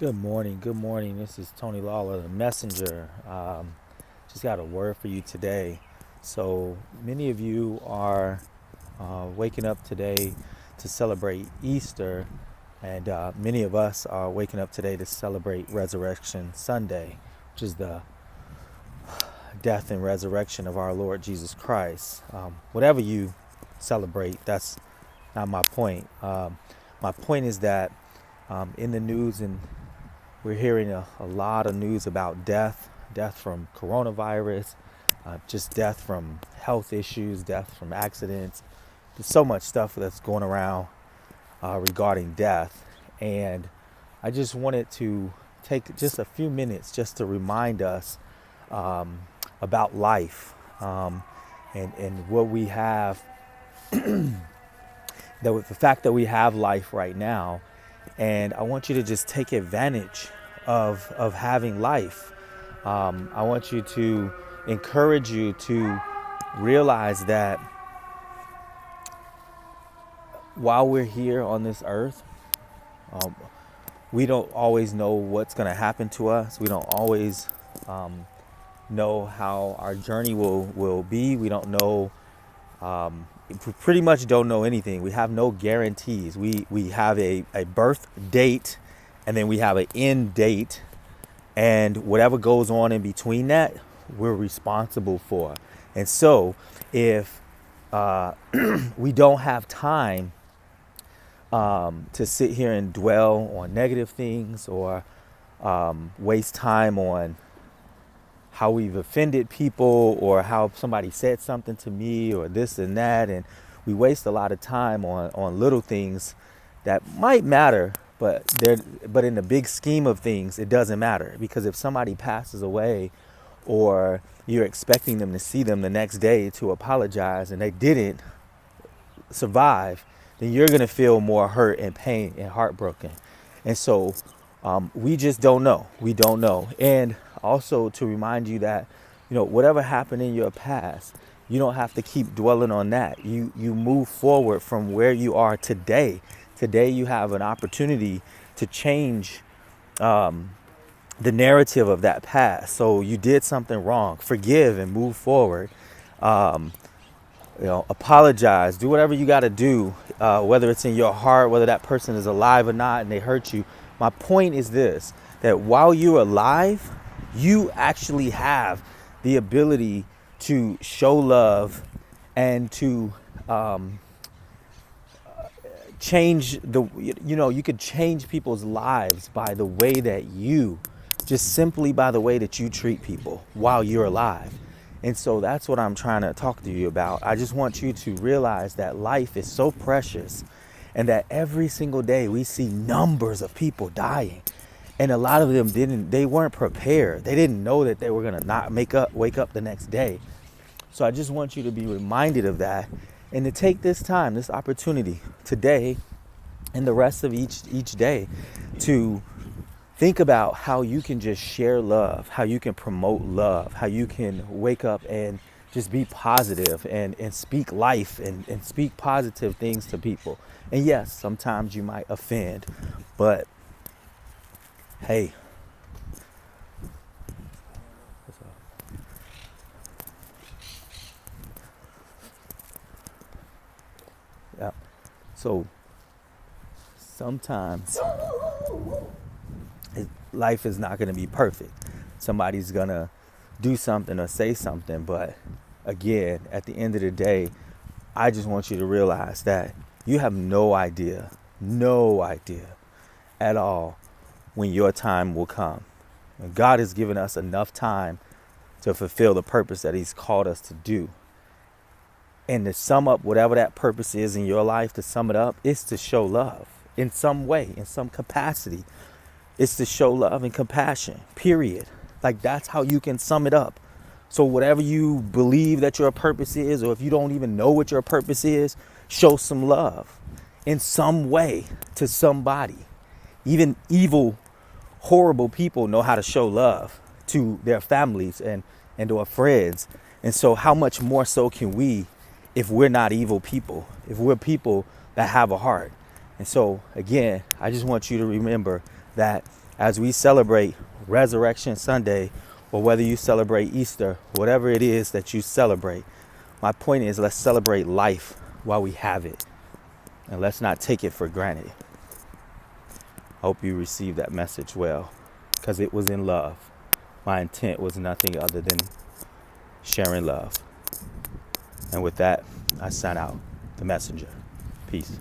Good morning. Good morning. This is Tony Lawler, the messenger. Just got a word for you today. So many of you are waking up today to celebrate Easter, and many of us are waking up today to celebrate Resurrection Sunday, which is the death and resurrection of our Lord Jesus Christ. Whatever you celebrate, that's not my point. My point is that in the news, and we're hearing a lot of news about death from coronavirus, just death from health issues, death from accidents. There's so much stuff that's going around regarding death. And I just wanted to take just a few minutes just to remind us about life, and what we have, that with the fact that we have life right now. And I want you to just take advantage of having life. I want you to encourage you to realize that while we're here on this earth, um, we don't always know what's going to happen to us. We don't always know how our journey will be. We don't know, we pretty much don't know anything. We have no guarantees. We have a birth date, and then we have an end date, and whatever goes on in between that, we're responsible for. And so if we don't have time to sit here and dwell on negative things, or waste time on how we've offended people, or how somebody said something to me, or this and that. And we waste a lot of time on little things that might matter, but in the big scheme of things, it doesn't matter. Because if somebody passes away, or you're expecting them to see them the next day to apologize, and they didn't survive, then you're going to feel more hurt and pain and heartbroken. And so we just don't know. We don't know. And also to remind you that, whatever happened in your past, you don't have to keep dwelling on that. You move forward from where you are today. Today you have an opportunity to change the narrative of that past. So you did something wrong, forgive and move forward. Apologize, do whatever you got to do, whether it's in your heart, whether that person is alive or not, and they hurt you. My point is this, that while you're alive, you actually have the ability to show love, and to change you could change people's lives by the way that just simply by the way that you treat people while you're alive. And so that's what I'm trying to talk to you about. I just want you to realize that life is so precious, and that every single day we see numbers of people dying. And a lot of them they weren't prepared. They didn't know that they were going to not wake up the next day. So I just want you to be reminded of that, and to take this time, this opportunity today and the rest of each day, to think about how you can just share love, how you can promote love, how you can wake up and just be positive, and speak life, and speak positive things to people. And yes, sometimes you might offend, but hey, yeah. So sometimes life is not going to be perfect. Somebody's going to do something or say something. But again, at the end of the day, I just want you to realize that you have no idea at all when your time will come. And God has given us enough time to fulfill the purpose that He's called us to do. And to sum up whatever that purpose is in your life, to sum it up, is to show love in some way, in some capacity. It's to show love and compassion, period. Like, that's how you can sum it up. So whatever you believe that your purpose is, or if you don't even know what your purpose is, show some love in some way to somebody. Even evil, horrible people know how to show love to their families and or friends. And so how much more so can we, if we're not evil people, if we're people that have a heart? And so again, I just want you to remember that as we celebrate Resurrection Sunday, or whether you celebrate Easter, whatever it is that you celebrate, my point is, let's celebrate life while we have it, and let's not take it for granted. Hope you received that message well, because it was in love. My intent was nothing other than sharing love. And with that, I sign out. The Messenger. Peace.